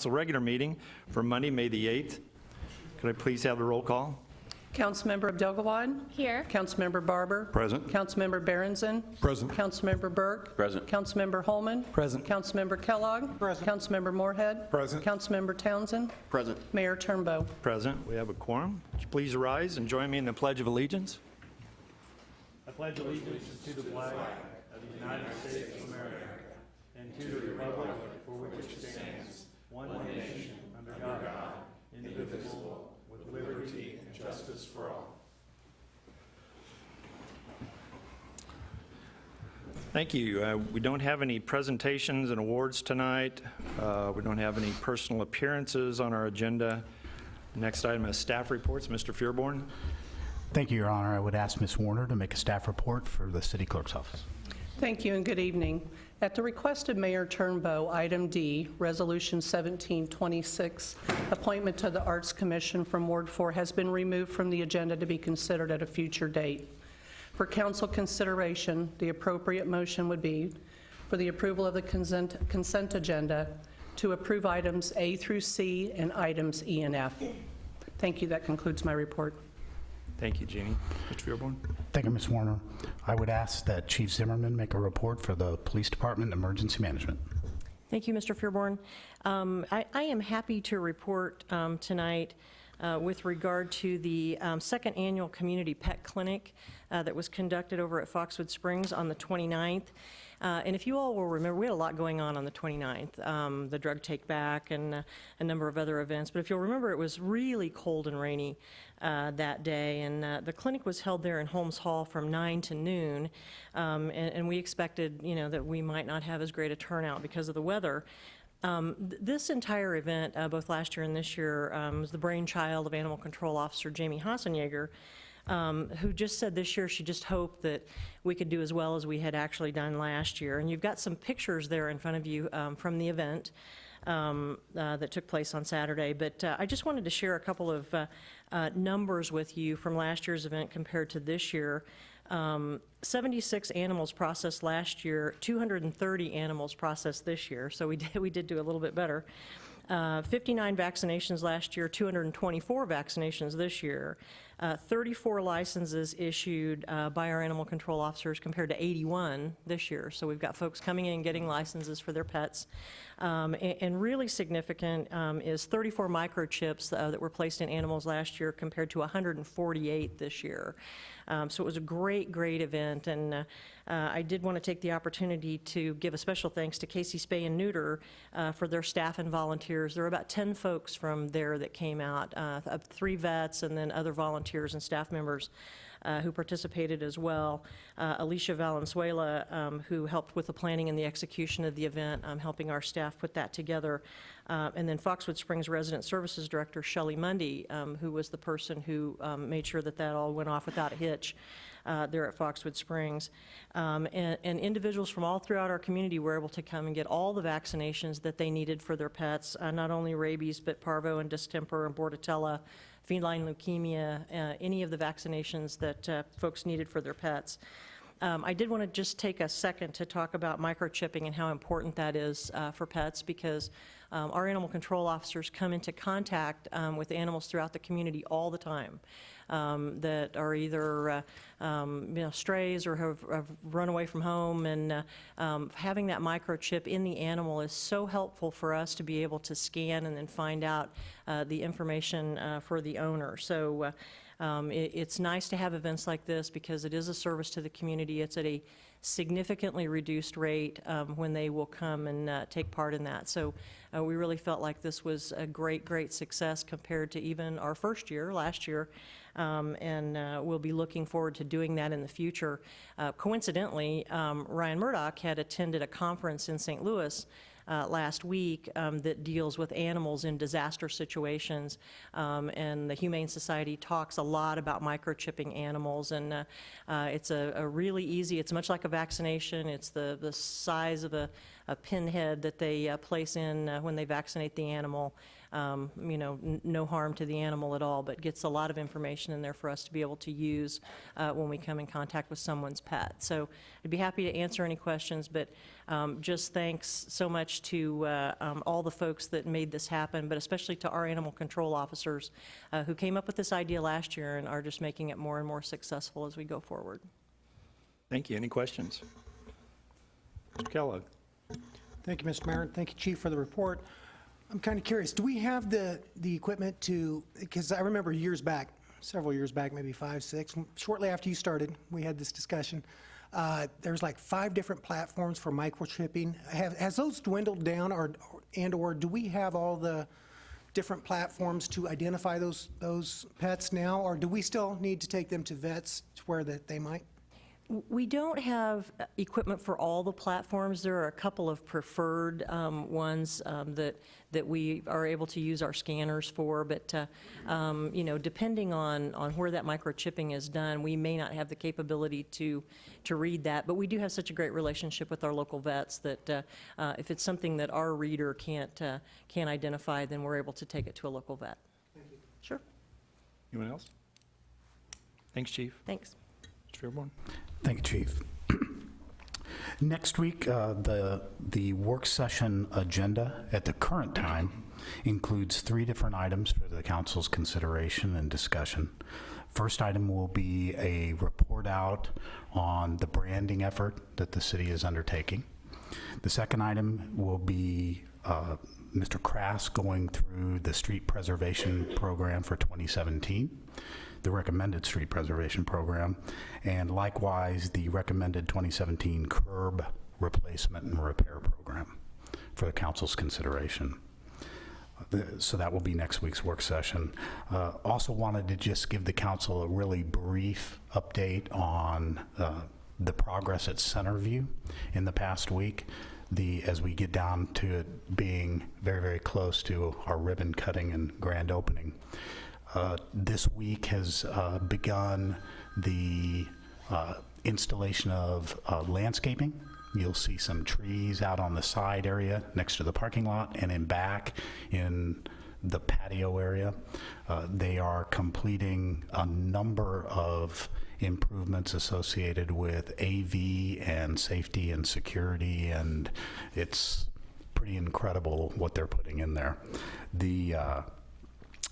Council regular meeting for Monday, May the 8th. Could I please have the roll call? Councilmember Abdelgawad. Here. Councilmember Barber. Present. Councilmember Berenson. Present. Councilmember Burke. Present. Councilmember Holman. Present. Councilmember Kellogg. Present. Councilmember Moorhead. Present. Councilmember Townsend. Present. Mayor Turnbow. Present. We have a quorum. Would you please rise and join me in the Pledge of Allegiance? I pledge allegiance to the flag of the United States of America and to the republic for which it stands, one nation, under God, indivisible, with liberty and justice for all. Thank you. We don't have any presentations and awards tonight. We don't have any personal appearances on our agenda. Next item is staff reports. Mr. Fearborn. Thank you, Your Honor. I would ask Ms. Warner to make a staff report for the City Clerk's office. Thank you and good evening. At the request of Mayor Turnbow, item D, Resolution 1726, appointment to the Arts Commission from Ward 4 has been removed from the agenda to be considered at a future date. For council consideration, the appropriate motion would be for the approval of the consent agenda to approve items A through C and items E and F. Thank you. That concludes my report. Thank you, Jeannie. Mr. Fearborn. Thank you, Ms. Warner. I would ask that Chief Zimmerman make a report for the Police Department Emergency Management. Thank you, Mr. Fearborn. I am happy to report tonight with regard to the second annual Community Pet Clinic that was conducted over at Foxwood Springs on the 29th. And if you all will remember, we had a lot going on the 29th, the drug take back and a number of other events. But if you'll remember, it was really cold and rainy that day, and the clinic was held there in Holmes Hall from 9 to noon, and we expected, that we might not have as great a turnout because of the weather. This entire event, both last year and this year, was the brainchild of Animal Control Officer Jamie Hassenjaeger, who just said this year she just hoped that we could do as well as we had actually done last year. And you've got some pictures there in front of you from the event that took place on Saturday. But I just wanted to share a couple of numbers with you from last year's event compared to this year. 76 animals processed last year, 230 animals processed this year, so we did do a little bit better. 59 vaccinations last year, 224 vaccinations this year. 34 licenses issued by our animal control officers compared to 81 this year. So we've got folks coming in getting licenses for their pets. And really significant is 34 microchips that were placed in animals last year compared to 148 this year. So it was a great, great event, and I did want to take the opportunity to give a special thanks to Casey Spay and Neuter for their staff and volunteers. There were about 10 folks from there that came out, 3 vets and then other volunteers and staff members who participated as well. Alicia Valenzuela, who helped with the planning and the execution of the event, helping our staff put that together. And then Foxwood Springs Resident Services Director Shelley Mundy, who was the person who made sure that that all went off without a hitch there at Foxwood Springs. And individuals from all throughout our community were able to come and get all the vaccinations that they needed for their pets, not only rabies, but parvo and distemper and bordetella, feline leukemia, any of the vaccinations that folks needed for their pets. I did want to just take a second to talk about microchipping and how important that is for pets, because our animal control officers come into contact with animals throughout the community all the time that are either strays or have run away from home, and having that microchip in the animal is so helpful for us to be able to scan and then find out the information for the owner. So it's nice to have events like this because it is a service to the community. It's at a significantly reduced rate when they will come and take part in that. So we really felt like this was a great, great success compared to even our first year, last year, and we'll be looking forward to doing that in the future. Coincidentally, Ryan Murdoch had attended a conference in St. Louis last week that deals with animals in disaster situations, and the Humane Society talks a lot about microchipping animals, and it's a really easy, it's much like a vaccination. It's the size of a pinhead that they place in when they vaccinate the animal. No harm to the animal at all, but gets a lot of information in there for us to be able to use when we come in contact with someone's pet. So I'd be happy to answer any questions, but just thanks so much to all the folks that made this happen, but especially to our animal control officers who came up with this idea last year and are just making it more and more successful as we go forward. Thank you. Any questions? Mr. Kellogg? Thank you, Mr. Mayor, and thank you, Chief, for the report. I'm kind of curious, do we have the equipment to, because I remember years back, several years back, maybe 5, 6, shortly after you started, we had this discussion. There's like 5 different platforms for microchipping. Has those dwindled down, or do we have all the different platforms to identify those pets now, or do we still need to take them to vets where that they might? We don't have equipment for all the platforms. There are a couple of preferred ones that we are able to use our scanners for, but depending on where that microchipping is done, we may not have the capability to read that. But we do have such a great relationship with our local vets that if it's something that our reader can't identify, then we're able to take it to a local vet. Thank you. Sure. Anyone else? Thanks, Chief. Thanks. Mr. Fairborn? Thank you, Chief. Next week, the work session agenda at the current time includes 3 different items for the council's consideration and discussion. First item will be a report out on the branding effort that the city is undertaking. The second item will be Mr. Krass going through the street preservation program for 2017. The recommended street preservation program, and likewise the recommended 2017 curb replacement and repair program for the council's consideration. So that will be next week's work session. Also wanted to just give the council a really brief update on the progress at Centerview in the past week. As we get down to it being very, very close to our ribbon cutting and grand opening. This week has begun the installation of landscaping. You'll see some trees out on the side area next to the parking lot and in back in the patio area. They are completing a number of improvements associated with AV and safety and security, and it's pretty incredible what they're putting in there.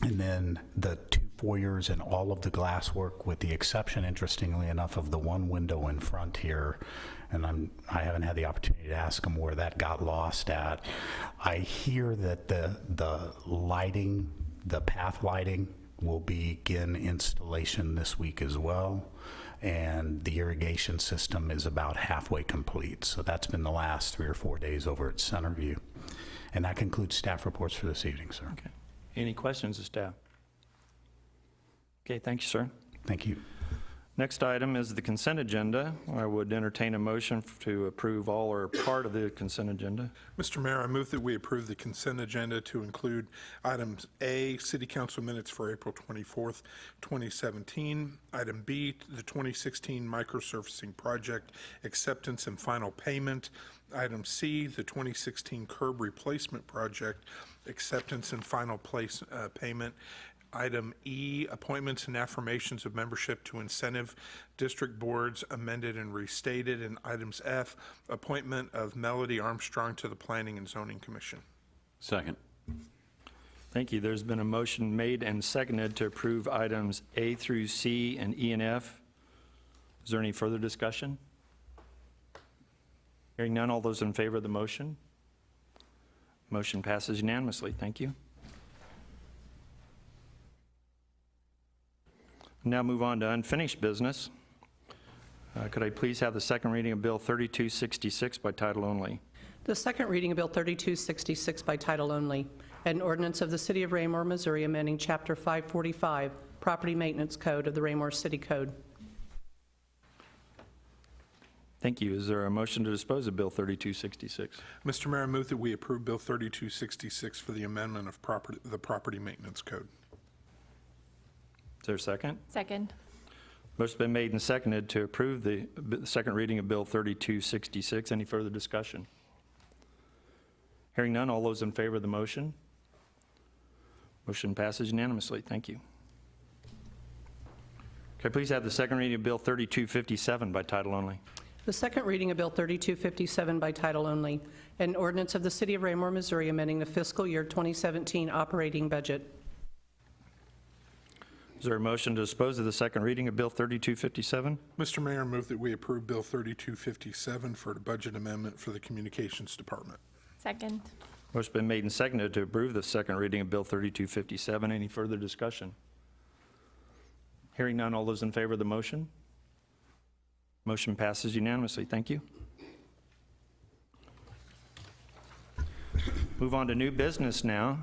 And then the 2 foyers and all of the glass work, with the exception, interestingly enough, of the one window in front here, and I haven't had the opportunity to ask them where that got lost at. I hear that the lighting, the path lighting, will begin installation this week as well, and the irrigation system is about halfway complete. So that's been the last 3 or 4 days over at Centerview. And that concludes staff reports for this evening, sir. Okay. Any questions of staff? Okay, thank you, sir. Thank you. Next item is the consent agenda. I would entertain a motion to approve all or part of the consent agenda. Mr. Mayor, I move that we approve the consent agenda to include items A, City Council minutes for April 24th, 2017. Item B, the 2016 microsurfacing project acceptance and final payment. Item C, the 2016 curb replacement project acceptance and final payment. Item E, appointments and affirmations of membership to incentive district boards amended and restated. And items F, appointment of Melody Armstrong to the Planning and Zoning Commission. Second. Thank you. There's been a motion made and seconded to approve items A through C and E and F. Is there any further discussion? Hearing none, all those in favor of the motion? Motion passes unanimously. Thank you. Now move on to unfinished business. Could I please have the second reading of Bill 3266 by title only? The second reading of Bill 3266 by title only, an ordinance of the City of Raymore, Missouri, amending Chapter 545, Property Maintenance Code of the Raymore City Code. Thank you. Is there a motion to dispose of Bill 3266? Mr. Mayor, I move that we approve Bill 3266 for the amendment of the Property Maintenance Code. Is there a second? Second. Motion's been made and seconded to approve the second reading of Bill 3266. Any further discussion? Hearing none, all those in favor of the motion? Motion passes unanimously. Thank you. Could I please have the second reading of Bill 3257 by title only? The second reading of Bill 3257 by title only, an ordinance of the City of Raymore, Missouri, amending the fiscal year 2017 operating budget. Is there a motion to dispose of the second reading of Bill 3257? Mr. Mayor, move that we approve Bill 3257 for the budget amendment for the Communications Department. Second. Motion been made and seconded to approve the second reading of Bill 3257. Any further discussion? Hearing none, all those in favor of the motion? Motion passes unanimously. Thank you. Move on to new business now.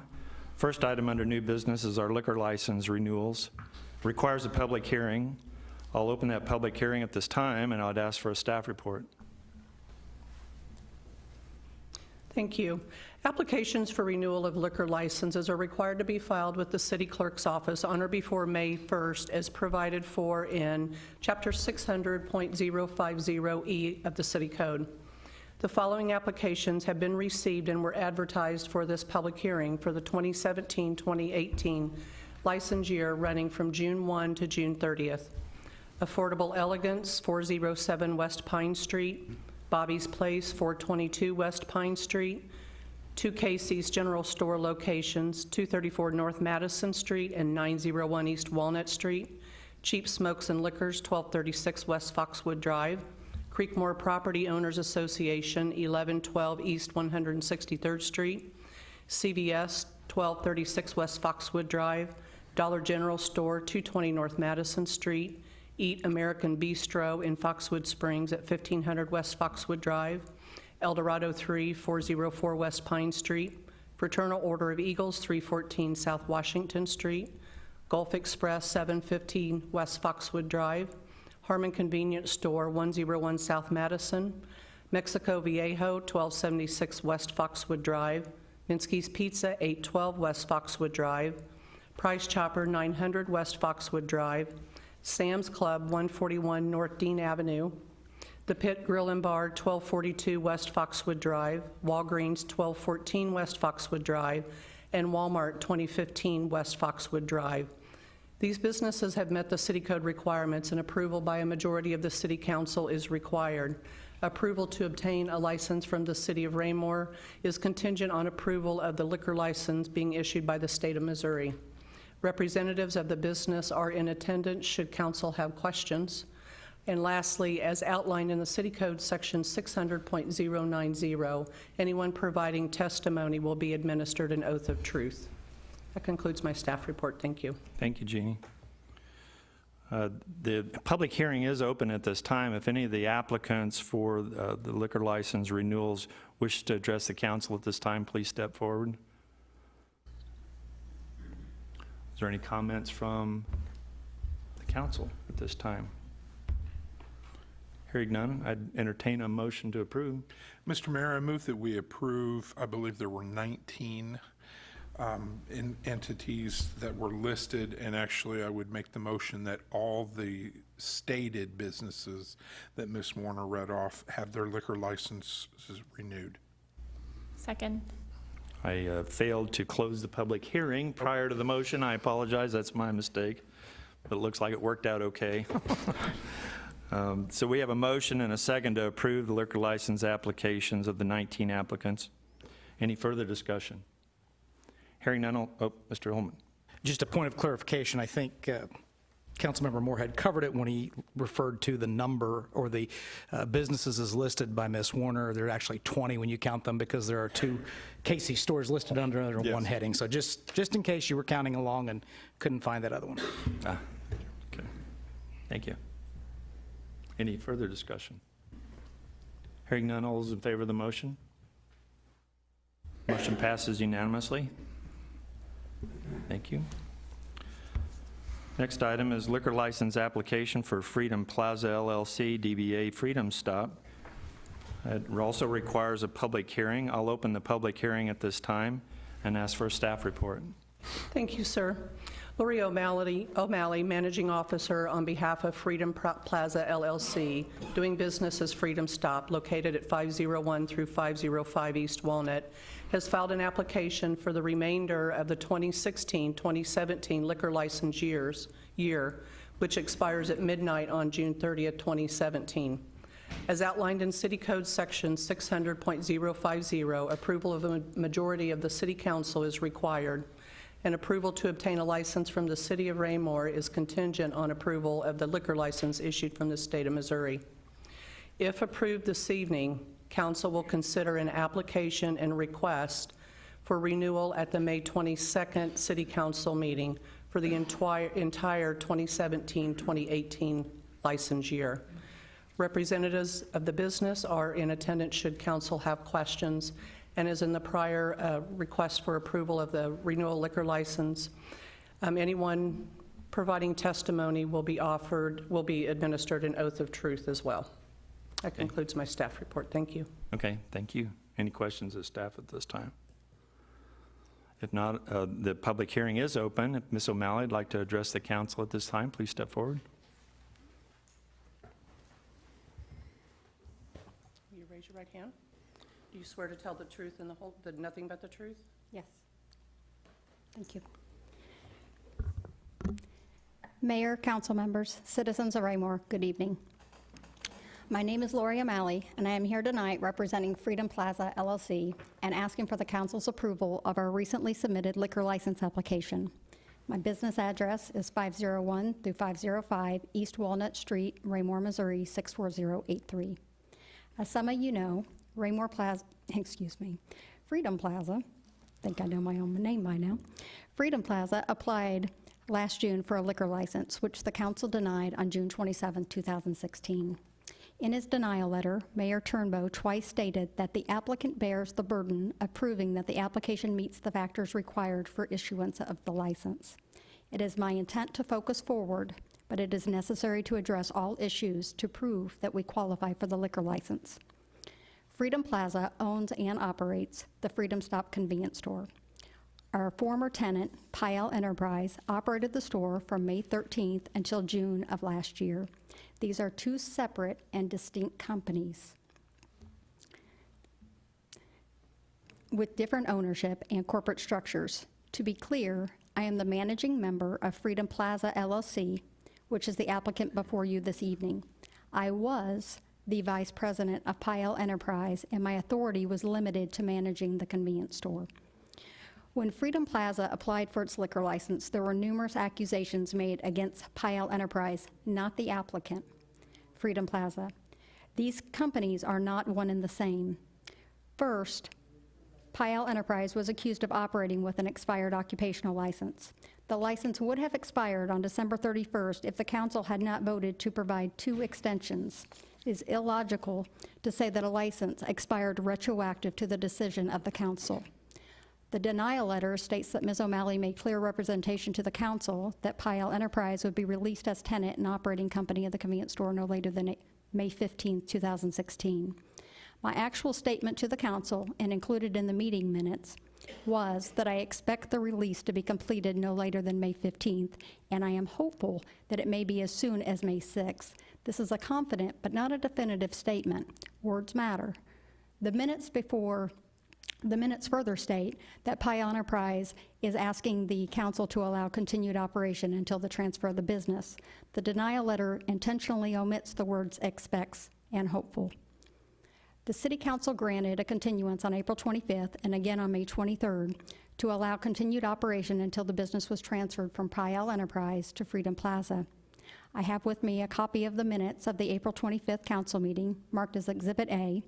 First item under new business is our liquor license renewals. Requires a public hearing. I'll open that public hearing at this time, and I'd ask for a staff report. Thank you. Applications for renewal of liquor licenses are required to be filed with the city clerk's office on or before May 1st as provided for in Chapter 600.050E of the City Code. The following applications have been received and were advertised for this public hearing for the 2017-2018 license year running from June 1 to June 30th. Affordable Elegance, 407 West Pine Street. Bobby's Place, 422 West Pine Street. Two Casey's General Store locations, 234 North Madison Street and 901 East Walnut Street. Cheap Smokes and Liquors, 1236 West Foxwood Drive. Creekmore Property Owners Association, 1112 East 163rd Street. CVS, 1236 West Foxwood Drive. Dollar General Store, 220 North Madison Street. Eat American Bistro in Foxwood Springs at 1500 West Foxwood Drive. Eldorado 3, 404 West Pine Street. Fraternal Order of Eagles, 314 South Washington Street. Gulf Express, 715 West Foxwood Drive. Harmon Convenience Store, 101 South Madison. Mexico Viejo, 1276 West Foxwood Drive. Minsky's Pizza, 812 West Foxwood Drive. Price Chopper, 900 West Foxwood Drive. Sam's Club, 141 North Dean Avenue. The Pit Grill and Bar, 1242 West Foxwood Drive. Walgreens, 1214 West Foxwood Drive. And Walmart, 2015 West Foxwood Drive. These businesses have met the city code requirements, and approval by a majority of the city council is required. Approval to obtain a license from the city of Raymore is contingent on approval of the liquor license being issued by the state of Missouri. Representatives of the business are in attendance should council have questions. And lastly, as outlined in the City Code Section 600.090, anyone providing testimony will be administered an oath of truth. That concludes my staff report. Thank you. Thank you, Jeannie. The public hearing is open at this time. If any of the applicants for the liquor license renewals wish to address the council at this time, please step forward. Is there any comments from the council at this time? Hearing none, I'd entertain a motion to approve. Mr. Mayor, I move that we approve, I believe there were 19 entities that were listed, and actually I would make the motion that all the stated businesses that Ms. Warner read off have their liquor licenses renewed. Second. I failed to close the public hearing prior to the motion. I apologize, that's my mistake, but it looks like it worked out okay. So we have a motion and a second to approve the liquor license applications of the 19 applicants. Any further discussion? Hearing none, Mr. Holman. Just a point of clarification, I think Councilmember Moorhead covered it when he referred to the number or the businesses as listed by Ms. Warner. There are actually 20 when you count them because there are two Casey stores listed under one heading. So just in case you were counting along and couldn't find that other one. Okay. Thank you. Any further discussion? Hearing none, all those in favor of the motion? Motion passes unanimously. Thank you. Next item is liquor license application for Freedom Plaza LLC, DBA Freedom Stop. It also requires a public hearing. I'll open the public hearing at this time and ask for a staff report. Thank you, sir. Lori O'Malley, Managing Officer on behalf of Freedom Plaza LLC, doing business as Freedom Stop, located at 501 through 505 East Walnut, has filed an application for the remainder of the 2016-2017 liquor license year, which expires at midnight on June 30th, 2017. As outlined in City Code Section 600.050, approval of a majority of the City Council is required, and approval to obtain a license from the City of Raymore is contingent on approval of the liquor license issued from the state of Missouri. If approved this evening, Council will consider an application and request for renewal at the May 22nd City Council meeting for the entire 2017-2018 license year. Representatives of the business are in attendance should Council have questions, and as in the prior request for approval of the renewal liquor license, anyone providing testimony will be administered an oath of truth as well. That concludes my staff report. Thank you. Okay, thank you. Any questions of staff at this time? If not, the public hearing is open. If Ms. O'Malley would like to address the council at this time, please step forward. Will you raise your right hand? Do you swear to tell the truth and nothing but the truth? Yes. Thank you. Mayor, council members, citizens of Raymore, good evening. My name is Lori O'Malley, and I am here tonight representing Freedom Plaza LLC and asking for the council's approval of our recently submitted liquor license application. My business address is 501 through 505 East Walnut Street, Raymore, Missouri, 64083. As some of you know, Freedom Plaza, I think I know my own name by now. Freedom Plaza applied last June for a liquor license, which the council denied on June 27, 2016. In his denial letter, Mayor Turnbow twice stated that the applicant bears the burden of proving that the application meets the factors required for issuance of the license. It is my intent to focus forward, but it is necessary to address all issues to prove that we qualify for the liquor license. Freedom Plaza owns and operates the Freedom Stop convenience store. Our former tenant, Pyle Enterprise, operated the store from May 13th until June of last year. These are two separate and distinct companies with different ownership and corporate structures. To be clear, I am the managing member of Freedom Plaza LLC, which is the applicant before you this evening. I was the vice president of Pyle Enterprise, and my authority was limited to managing the convenience store. When Freedom Plaza applied for its liquor license, there were numerous accusations made against Pyle Enterprise, not the applicant, Freedom Plaza. These companies are not one and the same. First, Pyle Enterprise was accused of operating with an expired occupational license. The license would have expired on December 31st if the council had not voted to provide 2 extensions. It is illogical to say that a license expired retroactive to the decision of the council. The denial letter states that Ms. O'Malley made clear representation to the council that Pyle Enterprise would be released as tenant and operating company of the convenience store no later than May 15, 2016. My actual statement to the council, and included in the meeting minutes, was that I expect the release to be completed no later than May 15th, and I am hopeful that it may be as soon as May 6th. This is a confident but not a definitive statement. Words matter. The minutes further state that Pyle Enterprise is asking the council to allow continued operation until the transfer of the business. The denial letter intentionally omits the words expects and hopeful. The City Council granted a continuance on April 25th and again on May 23rd to allow continued operation until the business was transferred from Pyle Enterprise to Freedom Plaza. I have with me a copy of the minutes of the April 25th council meeting marked as Exhibit A,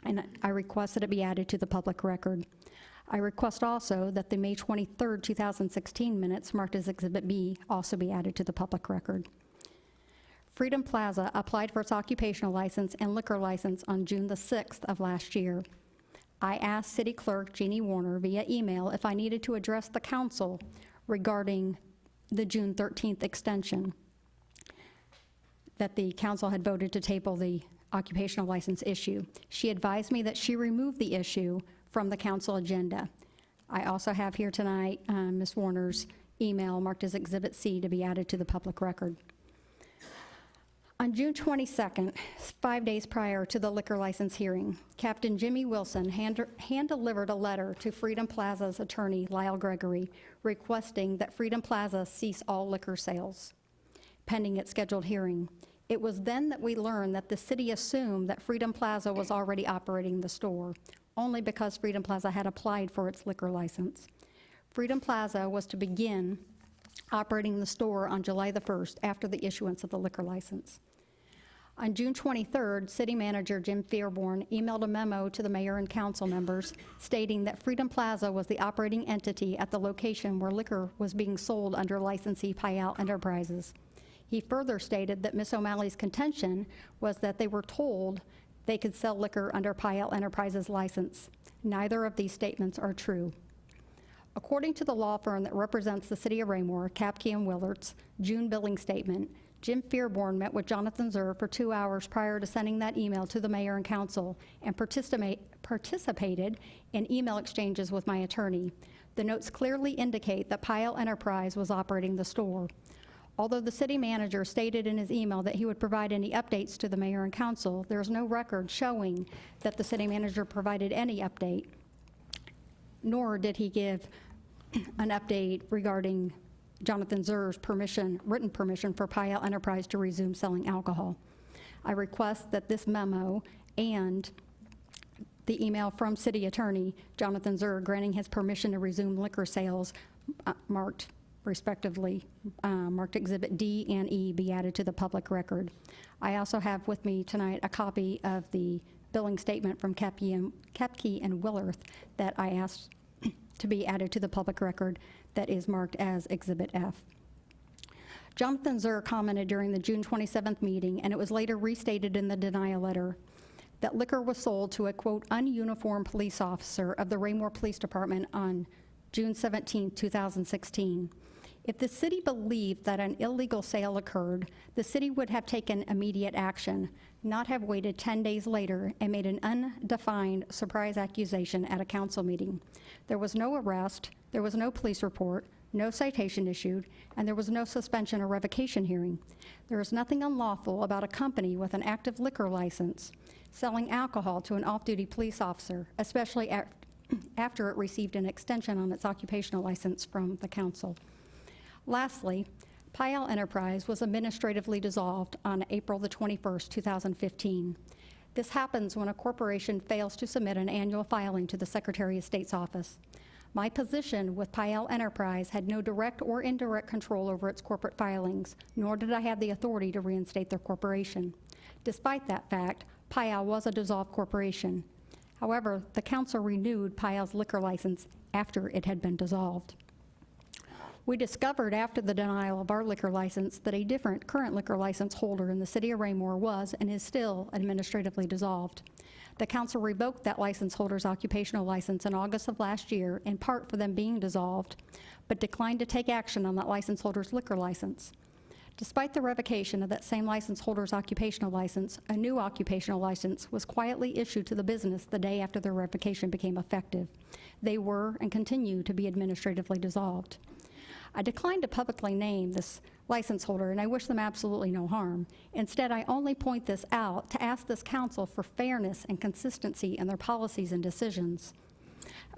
and I request that it be added to the public record. I request also that the May 23rd, 2016 minutes marked as Exhibit B also be added to the public record. Freedom Plaza applied for its occupational license and liquor license on June the 6th of last year. I asked City Clerk Jeannie Warner via email if I needed to address the council regarding the June 13th extension, that the council had voted to table the occupational license issue. She advised me that she removed the issue from the council agenda. I also have here tonight Ms. Warner's email marked as Exhibit C to be added to the public record. On June 22nd, 5 days prior to the liquor license hearing, Captain Jimmy Wilson hand-delivered a letter to Freedom Plaza's attorney, Lyle Gregory, requesting that Freedom Plaza cease all liquor sales pending its scheduled hearing. It was then that we learned that the city assumed that Freedom Plaza was already operating the store, only because Freedom Plaza had applied for its liquor license. Freedom Plaza was to begin operating the store on July the 1st after the issuance of the liquor license. On June 23rd, City Manager Jim Fairborn emailed a memo to the mayor and council members stating that Freedom Plaza was the operating entity at the location where liquor was being sold under licensee Payal Enterprises. He further stated that Ms. O'Malley's contention was that they were told they could sell liquor under Payal Enterprises license. Neither of these statements are true. According to the law firm that represents the city of Raymore, Kapke and Willard's June billing statement, Jim Fairborn met with Jonathan Zur for 2 hours prior to sending that email to the mayor and council and participated in email exchanges with my attorney. The notes clearly indicate that Payal Enterprise was operating the store. Although the city manager stated in his email that he would provide any updates to the mayor and council, there is no record showing that the city manager provided any update, nor did he give an update regarding Jonathan Zur's written permission for Payal Enterprise to resume selling alcohol. I request that this memo and the email from city attorney Jonathan Zur granting his permission to resume liquor sales, marked respectively, marked Exhibit D and E, be added to the public record. I also have with me tonight a copy of the billing statement from Kapke and Willarth that I asked to be added to the public record that is marked as Exhibit F. Jonathan Zur commented during the June 27th meeting, and it was later restated in the denial letter, that liquor was sold to a, quote, ununiformed police officer of the Raymore Police Department on June 17, 2016. If the city believed that an illegal sale occurred, the city would have taken immediate action, not have waited 10 days later and made an undefined surprise accusation at a council meeting. There was no arrest, there was no police report, no citation issued, and there was no suspension or revocation hearing. There is nothing unlawful about a company with an active liquor license selling alcohol to an off-duty police officer, especially after it received an extension on its occupational license from the council. Lastly, Payal Enterprise was administratively dissolved on April the 21st, 2015. This happens when a corporation fails to submit an annual filing to the Secretary of State's office. My position with Payal Enterprise had no direct or indirect control over its corporate filings, nor did I have the authority to reinstate their corporation. Despite that fact, Payal was a dissolved corporation. However, the council renewed Payal's liquor license after it had been dissolved. We discovered after the denial of our liquor license that a different current liquor license holder in the city of Raymore was and is still administratively dissolved. The council revoked that license holder's occupational license in August of last year, in part for them being dissolved, but declined to take action on that license holder's liquor license. Despite the revocation of that same license holder's occupational license, a new occupational license was quietly issued to the business the day after the revocation became effective. They were and continue to be administratively dissolved. I declined to publicly name this license holder, and I wish them absolutely no harm. Instead, I only point this out to ask this council for fairness and consistency in their policies and decisions.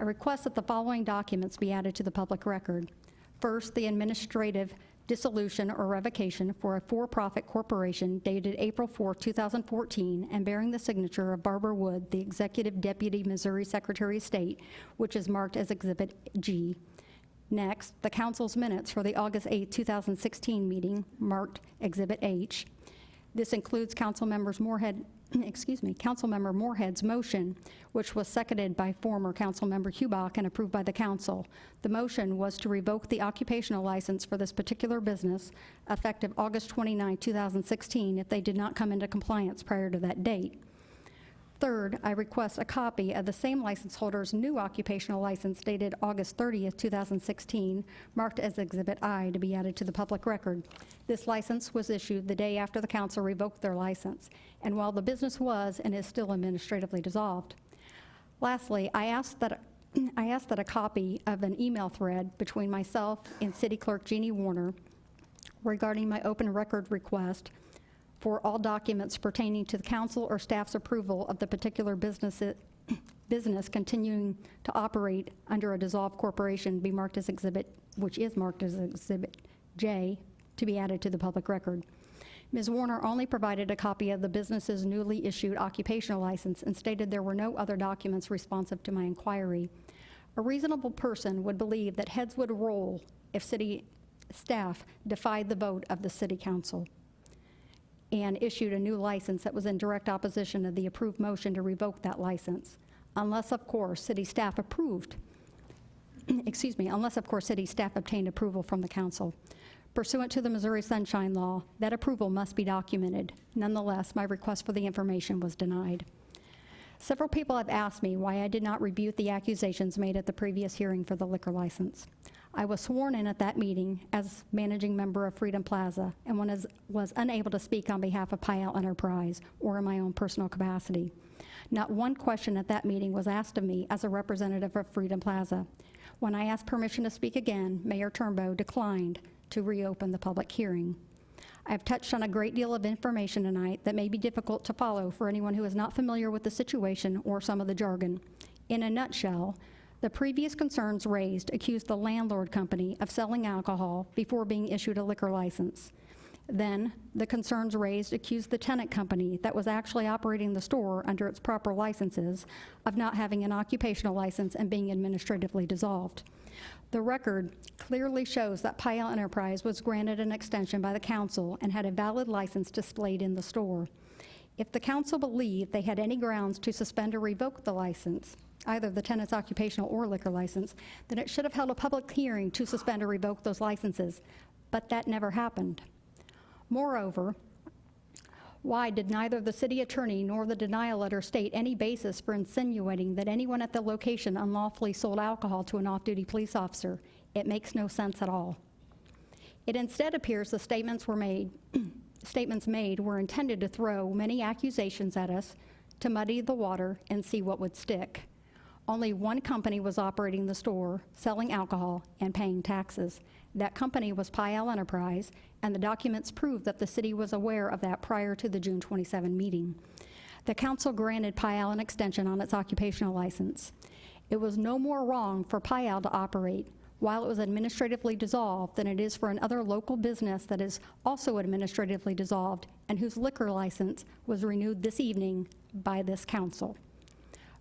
I request that the following documents be added to the public record. First, the administrative dissolution or revocation for a for-profit corporation dated April 4, 2014, and bearing the signature of Barbara Wood, the Executive Deputy Missouri Secretary of State, which is marked as Exhibit G. Next, the council's minutes for the August 8, 2016 meeting, marked Exhibit H. This includes Councilmember Moorhead's motion, which was seconded by former Councilmember Hubach and approved by the council. The motion was to revoke the occupational license for this particular business effective August 29, 2016, if they did not come into compliance prior to that date. Third, I request a copy of the same license holder's new occupational license dated August 30th, 2016, marked as Exhibit I, to be added to the public record. This license was issued the day after the council revoked their license, and while the business was and is still administratively dissolved. Lastly, I ask that I asked that a copy of an email thread between myself and City Clerk Jeannie Warner regarding my open record request for all documents pertaining to the council or staff's approval of the particular business continuing to operate under a dissolved corporation be marked as exhibit, which is marked as Exhibit J, to be added to the public record. Ms. Warner only provided a copy of the business's newly issued occupational license and stated there were no other documents responsive to my inquiry. A reasonable person would believe that heads would roll if city staff defied the vote of the city council and issued a new license that was in direct opposition to the approved motion to revoke that license, unless, of course, city staff approved, unless, of course, city staff obtained approval from the council. Pursuant to the Missouri Sunshine Law, that approval must be documented. Nonetheless, my request for the information was denied. Several people have asked me why I did not rebuke the accusations made at the previous hearing for the liquor license. I was sworn in at that meeting as managing member of Freedom Plaza and was unable to speak on behalf of Payal Enterprise or in my own personal capacity. Not one question at that meeting was asked of me as a representative of Freedom Plaza. When I asked permission to speak again, Mayor Turnbow declined to reopen the public hearing. I've touched on a great deal of information tonight that may be difficult to follow for anyone who is not familiar with the situation or some of the jargon. In a nutshell, the previous concerns raised accused the landlord company of selling alcohol before being issued a liquor license. Then, the concerns raised accused the tenant company that was actually operating the store under its proper licenses of not having an occupational license and being administratively dissolved. The record clearly shows that Payal Enterprise was granted an extension by the council and had a valid license displayed in the store. If the council believed they had any grounds to suspend or revoke the license, either the tenant's occupational or liquor license, then it should have held a public hearing to suspend or revoke those licenses, but that never happened. Moreover, why did neither the city attorney nor the denial letter state any basis for insinuating that anyone at the location unlawfully sold alcohol to an off-duty police officer? It makes no sense at all. It instead appears the statements made were intended to throw many accusations at us, to muddy the water and see what would stick. Only one company was operating the store, selling alcohol and paying taxes. That company was Payal Enterprise, and the documents prove that the city was aware of that prior to the June 27 meeting. The council granted Payal an extension on its occupational license. It was no more wrong for Payal to operate while it was administratively dissolved than it is for another local business that is also administratively dissolved and whose liquor license was renewed this evening by this council.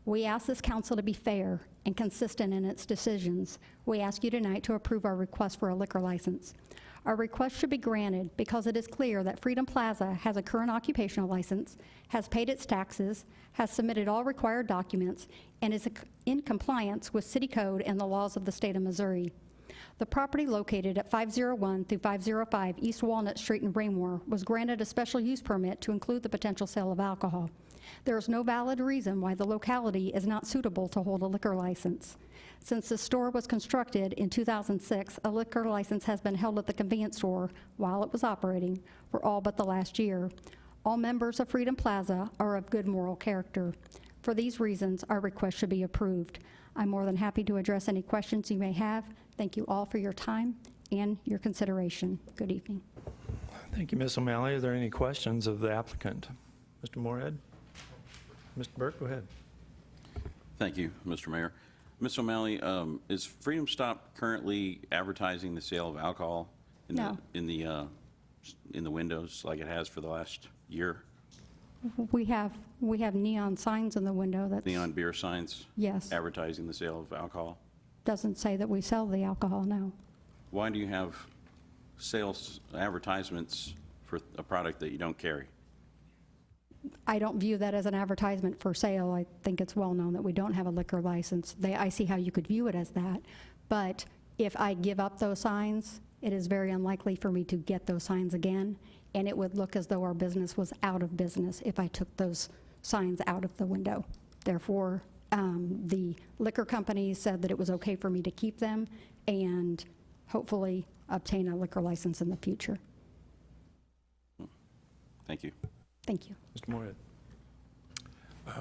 We ask this council to be fair and consistent in its decisions. We ask you tonight to approve our request for a liquor license. Our request should be granted because it is clear that Freedom Plaza has a current occupational license, has paid its taxes, has submitted all required documents, and is in compliance with city code and the laws of the state of Missouri. The property located at 501 through 505 East Walnut Street in Raymore was granted a special use permit to include the potential sale of alcohol. There is no valid reason why the locality is not suitable to hold a liquor license. Since the store was constructed in 2006, a liquor license has been held at the convenience store while it was operating for all but the last year. All members of Freedom Plaza are of good moral character. For these reasons, our request should be approved. I'm more than happy to address any questions you may have. Thank you all for your time and your consideration. Good evening. Thank you, Ms. O'Malley. Are there any questions of the applicant? Mr. Moorhead? Mr. Burke, go ahead. Thank you, Mr. Mayor. Ms. O'Malley, is Freedom Stop currently advertising the sale of alcohol in No. in the windows like it has for the last year? We have neon signs in the window that Neon beer signs yes, advertising the sale of alcohol? doesn't say that we sell the alcohol, no. Why do you have sales advertisements for a product that you don't carry? I don't view that as an advertisement for sale. I think it's well known that we don't have a liquor license. I see how you could view it as that, but if I give up those signs, it is very unlikely for me to get those signs again, and it would look as though our business was out of business if I took those signs out of the window. Therefore, the liquor company said that it was okay for me to keep them and hopefully obtain a liquor license in the future. Thank you. Thank you. Mr. Moorhead?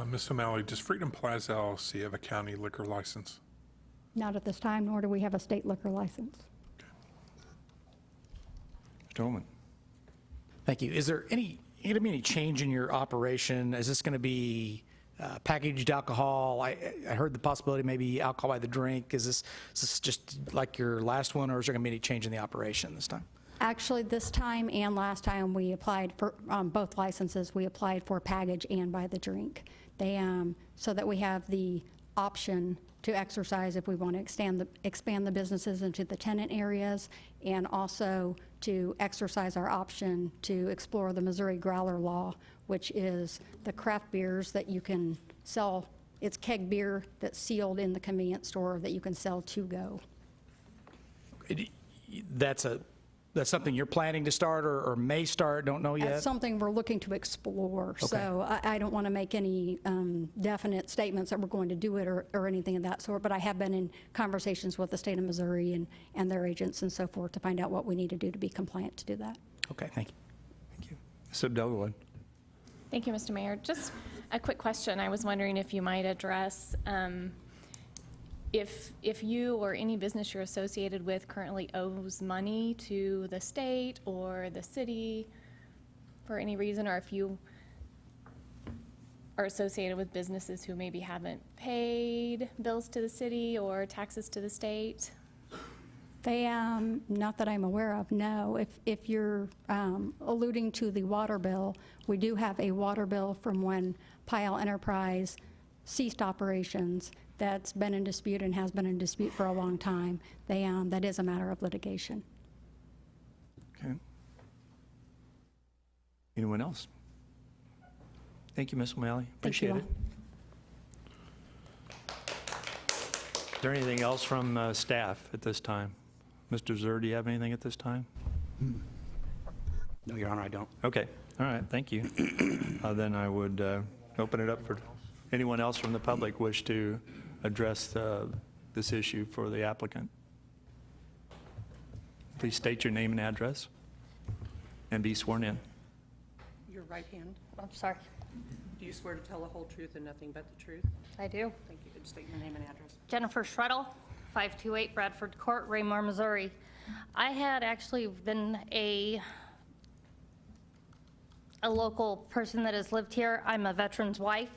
Ms. O'Malley, does Freedom Plaza LLC have a county liquor license? Not at this time, nor do we have a state liquor license. Mr. Holman? Thank you. Is there going to be any change in your operation? Is this going to be packaged alcohol? I heard the possibility maybe alcohol by the drink. Is this just like your last one, or is there going to be any change in the operation this time? Actually, this time and last time we applied for both licenses, we applied for package and by the drink. So that we have the option to exercise if we want to expand the businesses into the tenant areas, and also to exercise our option to explore the Missouri Growler Law, which is the craft beers that you can sell. It's keg beer that's sealed in the convenience store that you can sell to go. That's something you're planning to start or may start, don't know yet? That's something we're looking to explore. So I don't want to make any definite statements that we're going to do it or anything of that sort, but I have been in conversations with the state of Missouri and their agents and so forth to find out what we need to do to be compliant to do that. Okay, thank you. Thank you. Ms. Abdullah? Thank you, Mr. Mayor. Just a quick question. I was wondering if you might address if you or any business you're associated with currently owes money to the state or the city for any reason, or if you are associated with businesses who maybe haven't paid bills to the city or taxes to the state. They, not that I'm aware of, no. If you're alluding to the water bill, we do have a water bill from when Pyle Enterprise ceased operations that's been in dispute and has been in dispute for a long time. That is a matter of litigation. Okay. Anyone else? Thank you, Ms. O'Malley. Thank you Appreciate all. it. Is there anything else from staff at this time? Mr. Zur, do you have anything at this time? No, Your Honor, I don't. Okay, all right, thank you. Then I would open it up for anyone else from the public wish to address this issue for the applicant. Please state your name and address and be sworn in. Your right hand. I'm sorry. Do you swear to tell the whole truth and nothing but the truth? I do. Thank you. And state your name and address. Jennifer Shrettle, 528 Bradford Court, Raymore, Missouri. I had actually been a local person that has lived here. I'm a veteran's wife.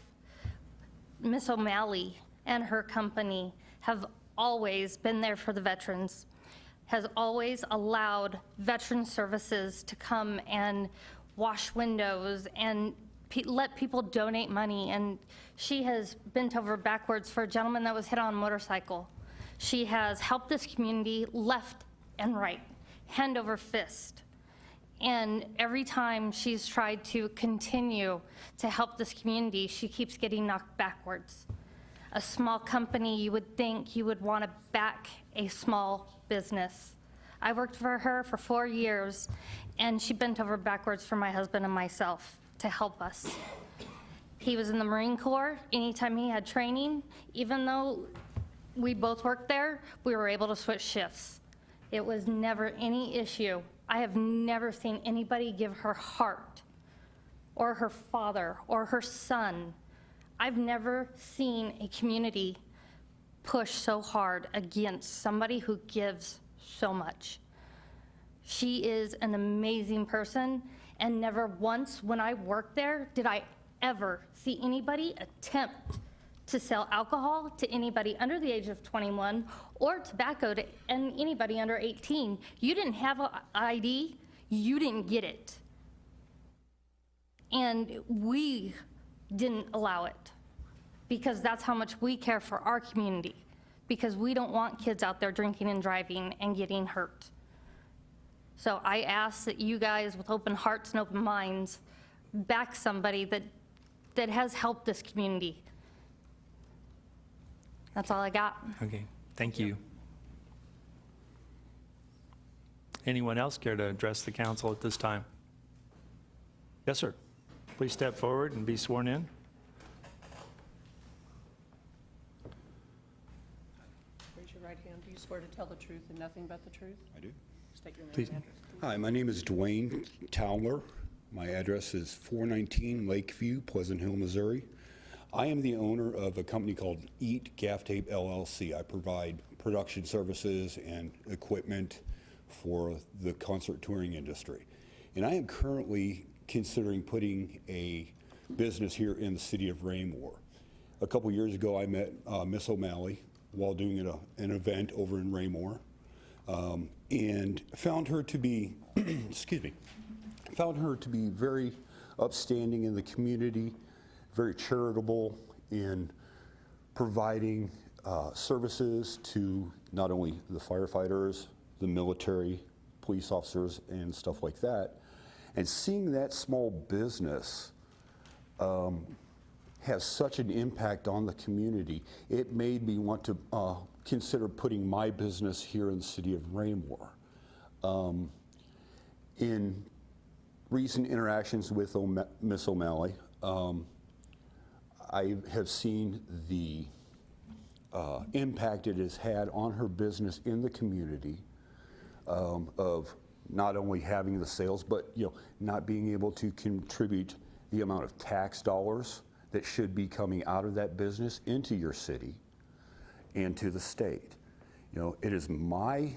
Miss O'Malley and her company have always been there for the veterans, has always allowed veteran services to come and wash windows and let people donate money. And she has bent over backwards for a gentleman that was hit on a motorcycle. She has helped this community left and right, hand over fist. And every time she's tried to continue to help this community, she keeps getting knocked backwards. A small company, you would think you would want to back a small business. I worked for her for 4 years, and she bent over backwards for my husband and myself to help us. He was in the Marine Corps. Anytime he had training, even though we both worked there, we were able to switch shifts. It was never any issue. I have never seen anybody give her heart, or her father, or her son. I've never seen a community push so hard against somebody who gives so much. She is an amazing person, and never once when I worked there did I ever see anybody attempt to sell alcohol to anybody under the age of 21 or tobacco to anybody under 18. You didn't have an ID, you didn't get it. And we didn't allow it because that's how much we care for our community, because we don't want kids out there drinking and driving and getting hurt. So I ask that you guys, with open hearts and open minds, back somebody that has helped this community. That's all I got. Okay, thank you. Anyone else care to address the council at this time? Yes, sir. Please step forward and be sworn in. Raise your right hand. Do you swear to tell the truth and nothing but the truth? I do. State your name Please. and address. Hi, my name is Dwayne Towler. My address is 419 Lakeview, Pleasant Hill, Missouri. I am the owner of a company called Eat Gaff Tape LLC. I provide production services and equipment for the concert touring industry. And I am currently considering putting a business here in the city of Raymore. A couple years ago, I met Miss O'Malley while doing an event over in Raymore, and found her to be, excuse me, found her to be very upstanding in the community, very charitable in providing services to not only the firefighters, the military, police officers, and stuff like that. And seeing that small business has such an impact on the community, it made me want to consider putting my business here in the city of Raymore. In recent interactions with Miss O'Malley, I have seen the impact it has had on her business in the community, of not only having the sales, but not being able to contribute the amount of tax dollars that should be coming out of that business into your city and to the state. It is my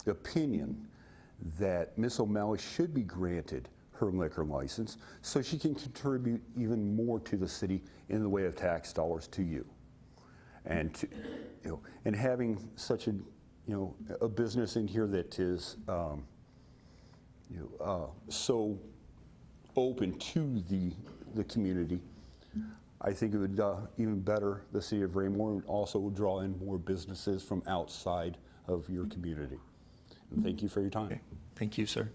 opinion that Miss O'Malley should be granted her liquor license so she can contribute even more to the city in the way of tax dollars to you. And and having such a business in here that is so open to the community, I think it would even better the city of Raymore, and also draw in more businesses from outside of your community. And thank you for your time. Okay. Thank you, sir.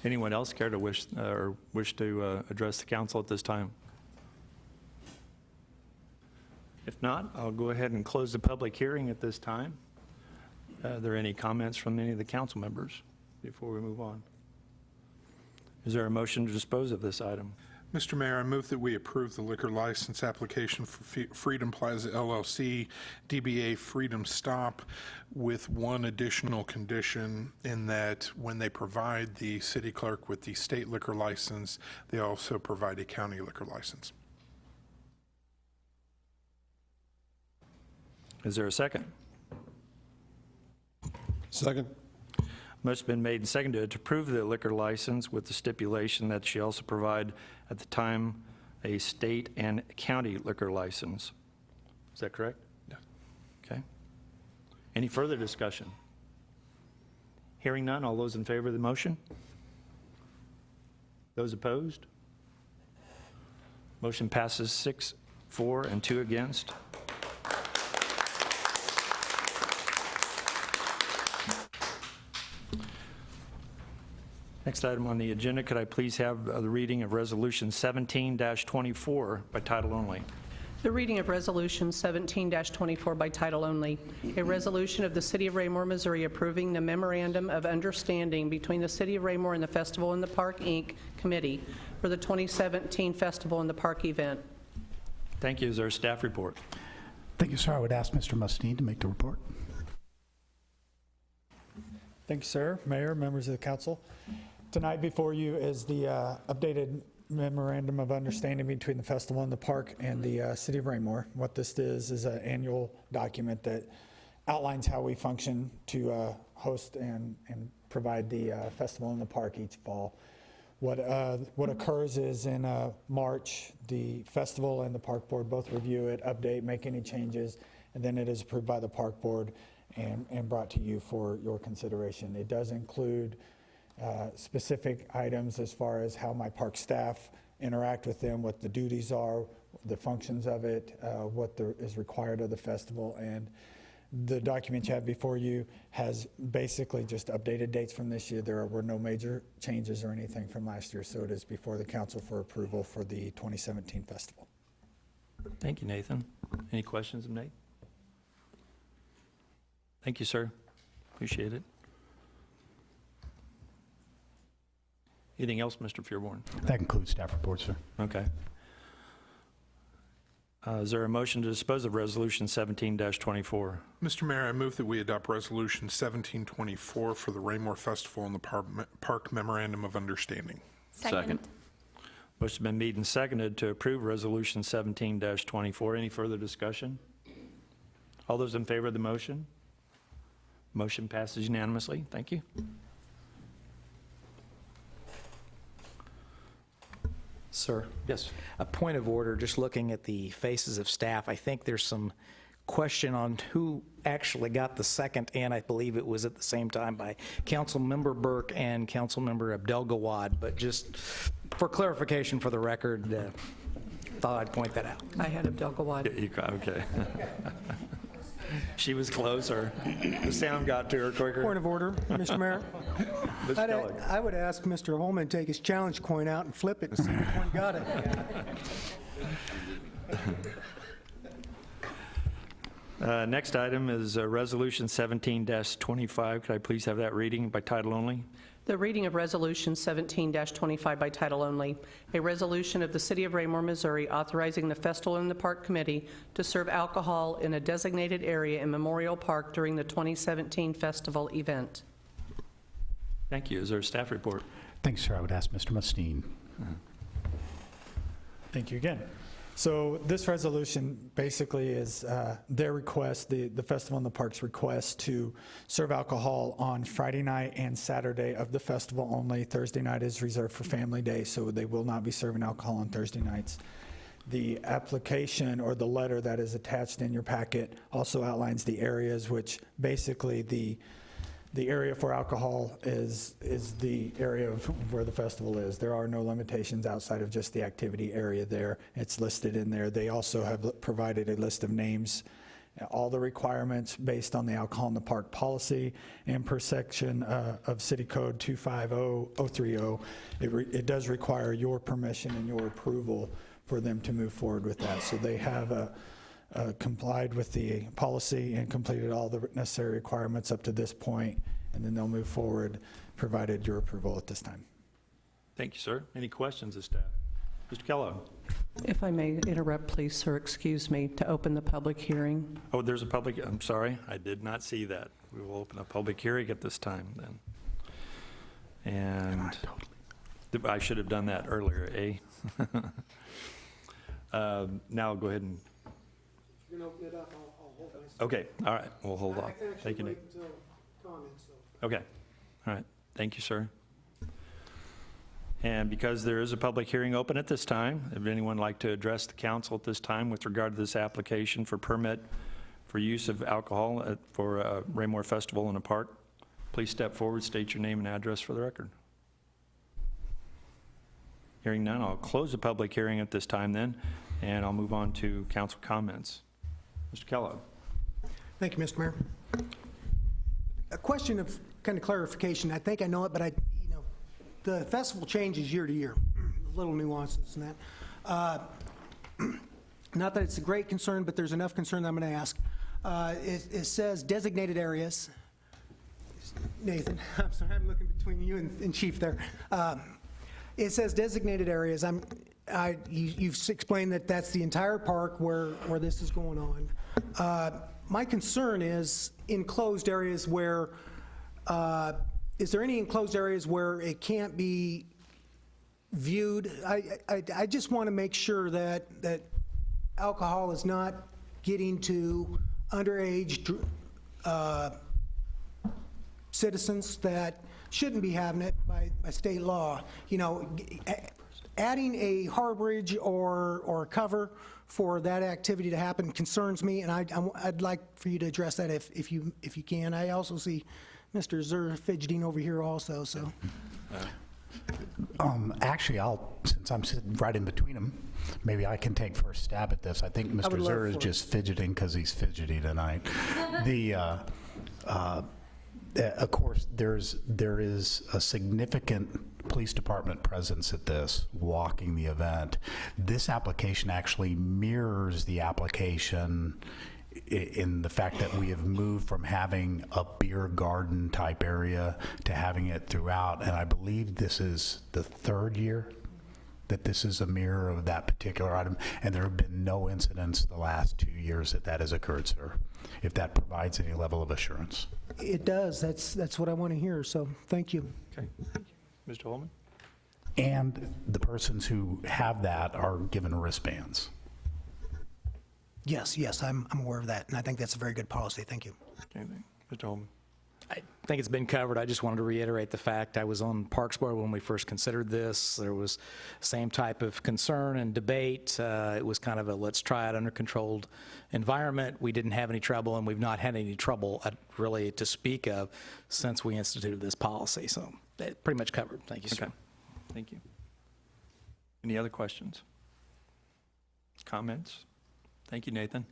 Anyone else care to wish to address the council at this time? If not, I'll go ahead and close the public hearing at this time. Are there any comments from any of the council members before we move on? Is there a motion to dispose of this item? Mr. Mayor, I move that we approve the liquor license application for Freedom Plaza LLC, DBA Freedom Stop, with one additional condition, in that when they provide the city clerk with the state liquor license, they also provide a county liquor license. Is there a second? Second. Motion's been made and seconded to approve the liquor license with the stipulation that she also provide at the time a state and county liquor license. Is that correct? Yeah. Okay. Any further discussion? Hearing none, all those in favor of the motion? Those opposed? Motion passes 6-4 and 2 against. Next item on the agenda, could I please have the reading of Resolution 17-24 by title only? The reading of Resolution 17-24 by title only, a resolution of the City of Raymore, Missouri approving the Memorandum of Understanding between the City of Raymore and the Festival in the Park, Inc. Committee for the 2017 Festival in the Park event. Thank you. Is there a staff report? Thank you, sir. I would ask Mr. Mustine to make the report. Thank you, sir. Mayor, members of the council. Tonight before you is the updated Memorandum of Understanding between the Festival in the Park and the City of Raymore. What this is an annual document that outlines how we function to host and provide the Festival in the Park each fall. What occurs is in March, the Festival and the Park Board both review it, update, make any changes, and then it is approved by the Park Board and brought to you for your consideration. It does include specific items as far as how my park staff interact with them, what the duties are, the functions of it, what is required of the festival. And the document you have before you has basically just updated dates from this year. There were no major changes or anything from last year, so it is before the council for approval for the 2017 festival. Thank you, Nathan. Any questions of Nate? Thank you, sir. Appreciate it. Anything else, Mr. Fearborn? That concludes staff report, sir. Okay. Is there a motion to dispose of Resolution 17-24? Mr. Mayor, I move that we adopt Resolution 1724 for the Raymore Festival and the Park Memorandum of Understanding. Second. Motion's been made and seconded to approve Resolution 17-24. Any further discussion? All those in favor of the motion? Motion passes unanimously. Thank you. Sir, Yes. a point of order, just looking at the faces of staff, I think there's some question on who actually got the second, and I believe it was at the same time by Councilmember Burke and Councilmember Abdel-Gawad, but just for clarification for the record, thought I'd point that out. I had Abdel-Gawad. Okay. She was closer. The sound got to her quicker. Point of order, Mr. Mayor. Ms. Keller. I would ask Mr. Holman to take his challenge coin out and flip it and see which one got it. Next item is Resolution 17-25. Could I please have that reading by title only? The reading of Resolution 17-25 by title only, a resolution of the City of Raymore, Missouri, authorizing the Festival in the Park Committee to serve alcohol in a designated area in Memorial Park during the 2017 festival event. Thank you. Is there a staff report? Thanks, sir. I would ask Mr. Mustine. Thank you again. So this resolution basically is their request, the Festival in the Park's request to serve alcohol on Friday night and Saturday of the festival only. Thursday night is reserved for Family Day, so they will not be serving alcohol on Thursday nights. The application or the letter that is attached in your packet also outlines the areas, which basically the area for alcohol is the area of where the festival is. There are no limitations outside of just the activity area there. It's listed in there. They also have provided a list of names, all the requirements based on the alcohol in the park policy, and per section of City Code 250030, it does require your permission and your approval for them to move forward with that. So they have complied with the policy and completed all the necessary requirements up to this point, and then they'll move forward, provided your approval at this time. Thank you, sir. Any questions of staff? Mr. Kellogg? If I may interrupt, please, sir, excuse me, to open the public hearing. Oh, there's a public, I'm sorry. I did not see that. We will open a public hearing at this time then. And I should have done that earlier, eh? Now I'll go ahead and You're going to open it up, I'll hold myself. okay, all right, we'll hold off. Thank you, Nick. until comments, so. Okay, all right, thank you, sir. And because there is a public hearing open at this time, if anyone would like to address the council at this time with regard to this application for permit for use of alcohol for Raymore Festival in a Park, please step forward, state your name and address for the record. Hearing none, I'll close the public hearing at this time then, and I'll move on to council comments. Mr. Kellogg. Thank you, Mr. Mayor. A question of kind of clarification. I think I know it, but the festival changes year to year. Little nuances in that. Not that it's a great concern, but there's enough concern that I'm going to ask. It says designated areas. Nathan, I'm sorry, I'm looking between you and Chief there. It says designated areas. You've explained that that's the entire park where this is going on. My concern is enclosed areas where, is there any enclosed areas where it can't be viewed? I just want to make sure that alcohol is not getting to underage citizens that shouldn't be having it by state law. Adding a harborage or cover for that activity to happen concerns me, and I'd like for you to address that if you can. I also see Mr. Zur fidgeting over here also, so. Actually, since I'm sitting right in between them, maybe I can take first stab at this. I think Mr. Zur is just fidgeting because he's fidgety tonight. Of course, there is a significant police department presence at this, walking the event. This application actually mirrors the application in the fact that we have moved from having a beer garden type area to having it throughout, and I believe this is the third year that this is a mirror of that particular item, and there have been no incidents the last 2 years that has occurred, sir, if that provides any level of assurance. It does. That's what I want to hear, so thank you. Okay. Mr. Holman? And the persons who have that are given wristbands. Yes, I'm aware of that, and I think that's a very good policy. Thank you. Okay, Mr. Holman. I think it's been covered. I just wanted to reiterate the fact I was on Parks Board when we first considered this. There was same type of concern and debate. It was kind of a let's try it under controlled environment. We didn't have any trouble, and we've not had any trouble really to speak of since we instituted this policy. So pretty much covered. Thank you, sir. Okay, thank you. Any other questions? Comments? Thank you, Nathan.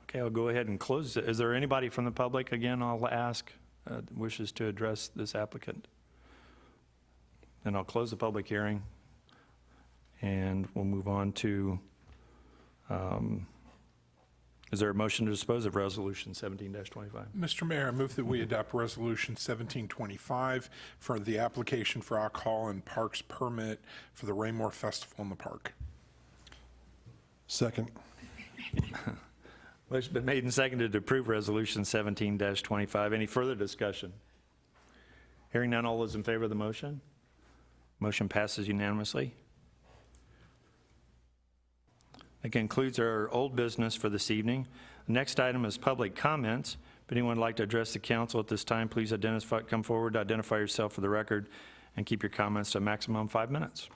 Okay, I'll go ahead and close it. Is there anybody from the public, again, I'll ask, wishes to address this applicant? Then I'll close the public hearing, and we'll move on to, is there a motion to dispose of Resolution 17-25? Mr. Mayor, I move that we adopt Resolution 1725 for the application for alcohol and parks permit for the Raymore Festival in the park. Second. Motion been made and seconded to approve Resolution 17-25. Any further discussion? Hearing none, all those in favor of the motion? Motion passes unanimously. That concludes our old business for this evening. The next item is public comments. If anyone would like to address the council at this time, please come forward, identify yourself for the record, and keep your comments to a maximum 5 minutes.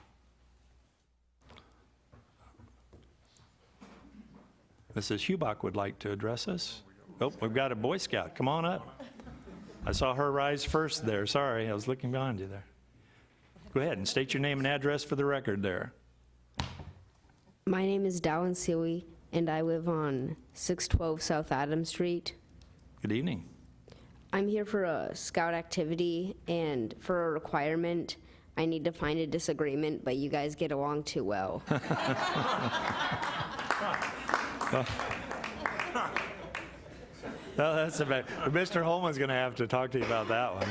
Mrs. Hubach would like to address us. Oh, we've got a Boy Scout. Come on up. I saw her rise first there. Sorry, I was looking behind you there. Go ahead and state your name and address for the record there. My name is Dowan Sewy, and I live on 612 South Adams Street. Good evening. I'm here for a scout activity, and for a requirement, I need to find a disagreement, but you guys get along too well. Well, that's about, Mr. Holman's going to have to talk to you about that one.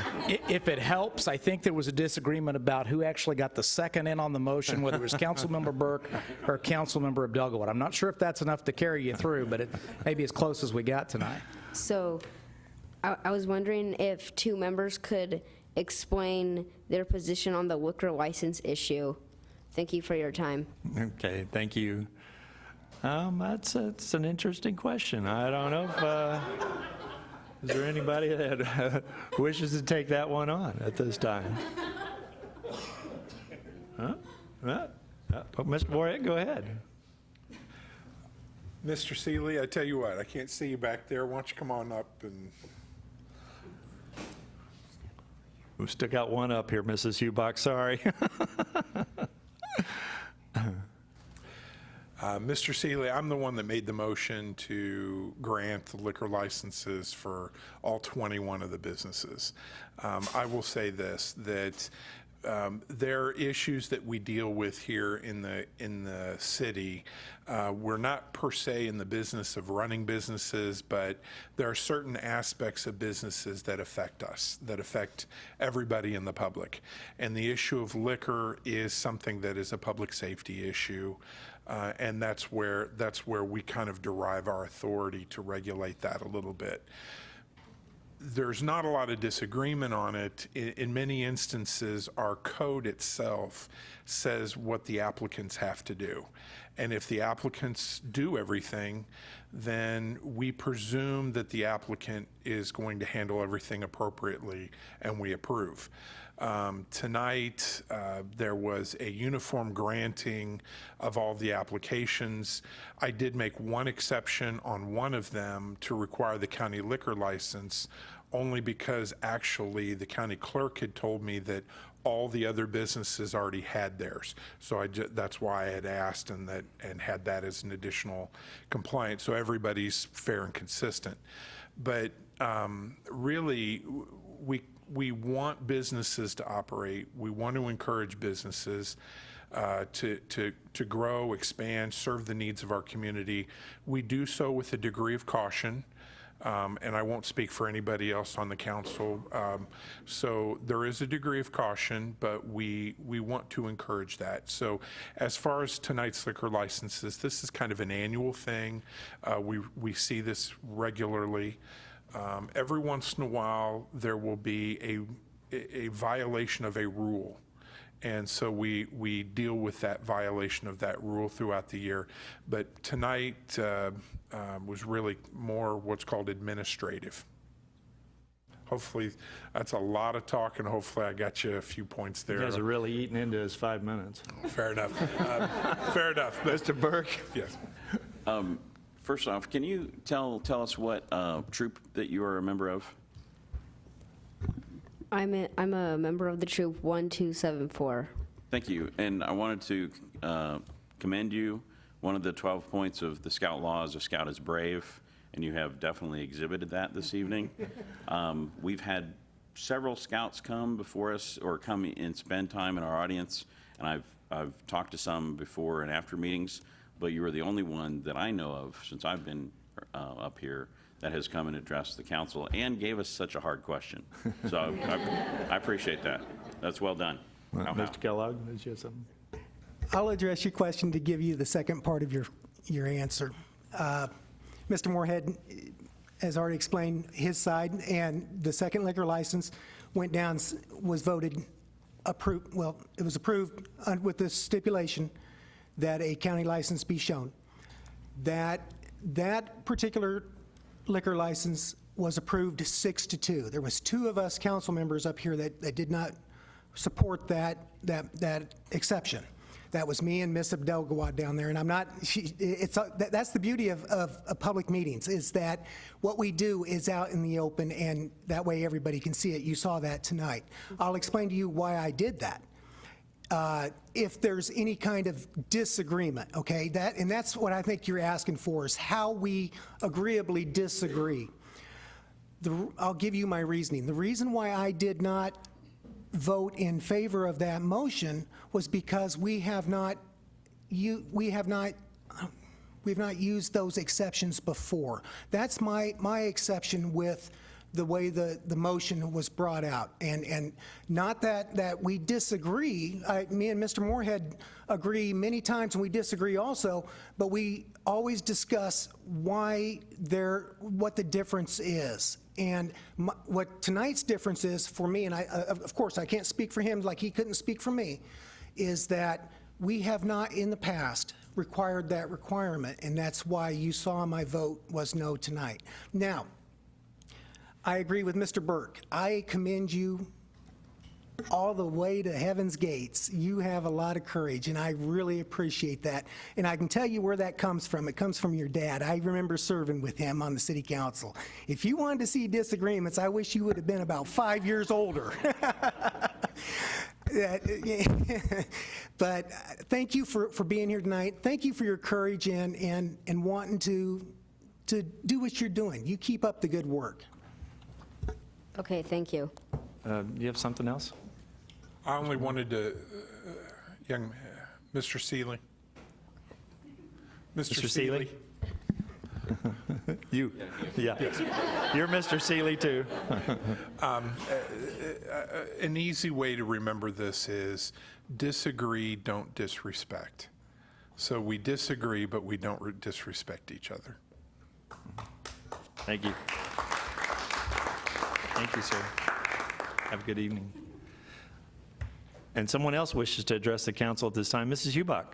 If it helps, I think there was a disagreement about who actually got the second in on the motion, whether it was Councilmember Burke or Councilmember Abdelgawad. I'm not sure if that's enough to carry you through, but it may be as close as we got tonight. So I was wondering if two members could explain their position on the liquor license issue. Thank you for your time. Okay, thank you. That's an interesting question. I don't know if, is there anybody that wishes to take that one on at this time? Huh? Mr. Boyer, go ahead. Mr. Seeley, I tell you what, I can't see you back there. Why don't you come on up and... We stuck out one up here, Mrs. Hubach, sorry. Mr. Seeley, I'm the one that made the motion to grant the liquor licenses for all 21 of the businesses. I will say this, that there are issues that we deal with here in the city. We're not per se in the business of running businesses, but there are certain aspects of businesses that affect us, that affect everybody in the public. And the issue of liquor is something that is a public safety issue. And that's where we kind of derive our authority to regulate that a little bit. There's not a lot of disagreement on it. In many instances, our code itself says what the applicants have to do. And if the applicants do everything, then we presume that the applicant is going to handle everything appropriately, and we approve. Tonight, there was a uniform granting of all the applications. I did make one exception on one of them to require the county liquor license, only because actually the county clerk had told me that all the other businesses already had theirs. So that's why I had asked and had that as an additional compliance. So everybody's fair and consistent. But really, we want businesses to operate. We want to encourage businesses to grow, expand, serve the needs of our community. We do so with a degree of caution. And I won't speak for anybody else on the council. So there is a degree of caution, but we want to encourage that. So as far as tonight's liquor licenses, this is kind of an annual thing. We see this regularly. Every once in a while, there will be a violation of a rule. And so we deal with that violation of that rule throughout the year. But tonight was really more what's called administrative. Hopefully, that's a lot of talk, and hopefully I got you a few points there. You guys are really eating into his 5 minutes. Fair enough. Fair enough. Mr. Burke? Yes. First off, can you tell us what troop that you are a member of? I'm a member of the troop 1274. Thank you. And I wanted to commend you. One of the 12 points of the Scout Law is a Scout is brave, and you have definitely exhibited that this evening. We've had several Scouts come before us or come and spend time in our audience, and I've talked to some before and after meetings, but you are the only one that I know of since I've been up here that has come and addressed the council and gave us such a hard question. So I appreciate that. That's well done. Mr. Kellogg, did you have something? I'll address your question to give you the second part of your answer. Mr. Moorhead has already explained his side, and the second liquor license went down, was voted approved, well, it was approved with the stipulation that a county license be shown. That particular liquor license was approved 6-2. There was 2 of us council members up here that did not support that exception. That was me and Miss Abdelgawad down there, and I'm not, that's the beauty of public meetings, is that what we do is out in the open, and that way everybody can see it. You saw that tonight. I'll explain to you why I did that. If there's any kind of disagreement, okay, and that's what I think you're asking for, is how we agreeably disagree. I'll give you my reasoning. The reason why I did not vote in favor of that motion was because we have not used those exceptions before. That's my exception with the way the motion was brought out. And not that we disagree. Me and Mr. Moorhead agree many times, and we disagree also, but we always discuss what the difference is. And what tonight's difference is for me, and of course I can't speak for him like he couldn't speak for me, is that we have not in the past required that requirement, and that's why you saw my vote was no tonight. Now, I agree with Mr. Burke. I commend you all the way to heaven's gates. You have a lot of courage, and I really appreciate that. And I can tell you where that comes from. It comes from your dad. I remember serving with him on the city council. If you wanted to see disagreements, I wish you would have been about 5 years older. But thank you for being here tonight. Thank you for your courage and wanting to do what you're doing. You keep up the good work. Okay, thank you. You have something else? I only wanted to, Mr. Seeley. Mr. Seeley? You? Yeah. You're Mr. Seeley, too. An easy way to remember this is disagree, don't disrespect. So we disagree, but we don't disrespect each other. Thank you. Thank you, sir. Have a good evening. And someone else wishes to address the council at this time. Mrs. Hubach.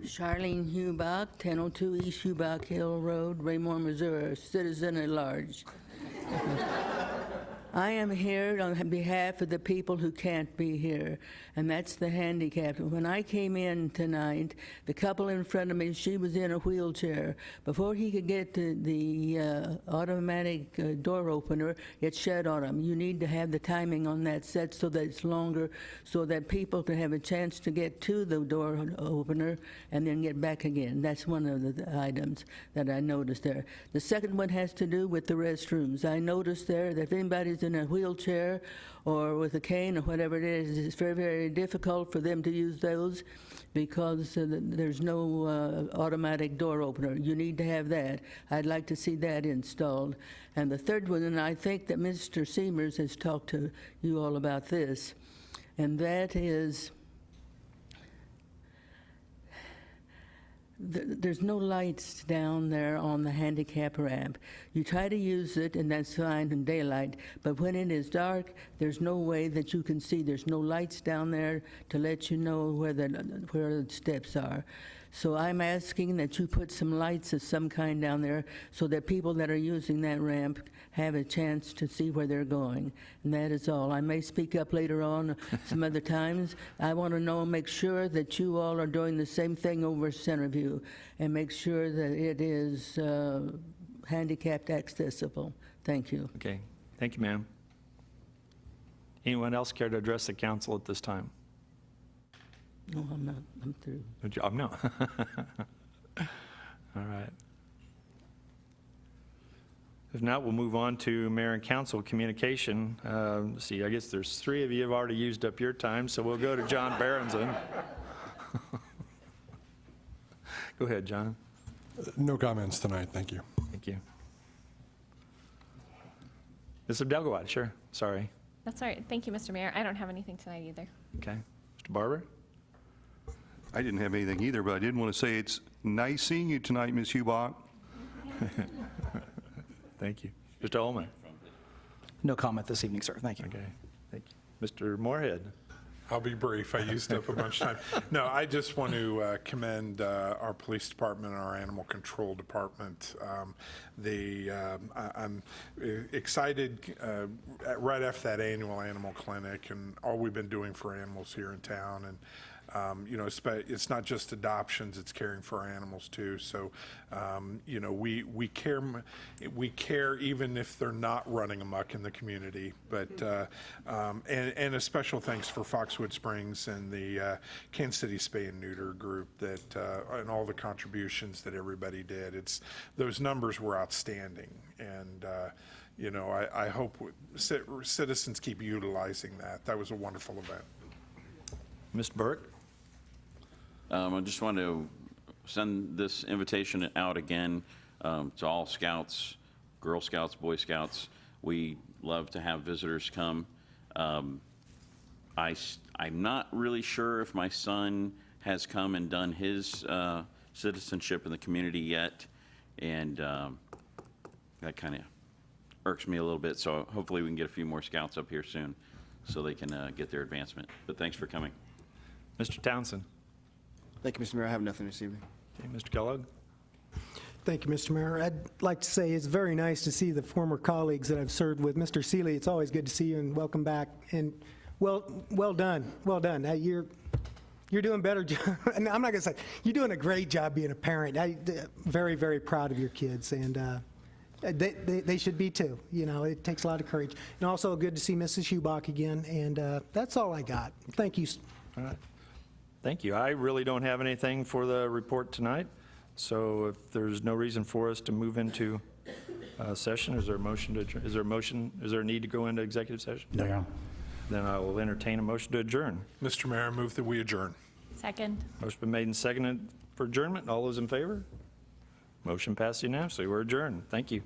Charlene Hubach, 1002 East Hubach Hill Road, Raymore, Missouri, citizen at large. I am here on behalf of the people who can't be here, and that's the handicapped. When I came in tonight, the couple in front of me, she was in a wheelchair. Before he could get to the automatic door opener, it shut on him. You need to have the timing on that set so that it's longer, so that people can have a chance to get to the door opener and then get back again. That's one of the items that I noticed there. The second one has to do with the restrooms. I noticed there that if anybody's in a wheelchair or with a cane or whatever it is, it's very, very difficult for them to use those because there's no automatic door opener. You need to have that. I'd like to see that installed. And the third one, and I think that Mr. Seamers has talked to you all about this, and that is, there's no lights down there on the handicap ramp. You try to use it, and that's fine in daylight, but when it is dark, there's no way that you can see. There's no lights down there to let you know where the steps are. So I'm asking that you put some lights of some kind down there so that people that are using that ramp have a chance to see where they're going. And that is all. I may speak up later on some other times. I want to know, make sure that you all are doing the same thing over Centerview and make sure that it is handicapped accessible. Thank you. Okay, thank you, ma'am. Anyone else care to address the council at this time? No, I'm not. I'm through. Good job, no. All right. If not, we'll move on to mayor and council communication. Let's see, I guess there's 3 of you have already used up your time, so we'll go to John Berenson. Go ahead, John. No comments tonight, thank you. Thank you. Ms. Abdelgawad, sure, sorry. That's all right. Thank you, Mr. Mayor. I don't have anything tonight either. Okay. Mr. Barber? I didn't have anything either, but I did want to say it's nice seeing you tonight, Ms. Hubach. Thank you. Mr. Ullman? No comment this evening, sir. Thank you. Okay, thank you. Mr. Moorhead? I'll be brief. I used up a bunch of time. No, I just want to commend our police department and our animal control department. I'm excited right after that annual animal clinic and all we've been doing for animals here in town. And you know, it's not just adoptions, it's caring for our animals too. So, you know, we care even if they're not running amok in the community. But, and a special thanks for Foxwood Springs and the Kansas City Spay and Neuter group that, and all the contributions that everybody did. Those numbers were outstanding. And, you know, I hope citizens keep utilizing that. That was a wonderful event. Mr. Burke? I just want to send this invitation out again to all Scouts, Girl Scouts, Boy Scouts. We love to have visitors come. I'm not really sure if my son has come and done his citizenship in the community yet, and that kind of irks me a little bit, so hopefully we can get a few more Scouts up here soon so they can get their advancement. But thanks for coming. Mr. Townsend? Thank you, Mr. Mayor. I have nothing this evening. Okay, Mr. Kellogg? Thank you, Mr. Mayor. I'd like to say it's very nice to see the former colleagues that I've served with. Mr. Seeley, it's always good to see you and welcome back. And well done, well done. You're doing better. I'm not going to say, you're doing a great job being a parent. Very, very proud of your kids, and they should be too. You know, it takes a lot of courage. And also good to see Mrs. Hubach again, and that's all I got. Thank you. All right. Thank you. I really don't have anything for the report tonight, so if there's no reason for us to move into session, is there a motion to adjourn? Is there a need to go into executive session? No. Then I will entertain a motion to adjourn. Mr. Mayor, I move that we adjourn. Second. Motion been made and seconded for adjournment. All those in favor? Motion passed unanimously. We're adjourned. Thank you.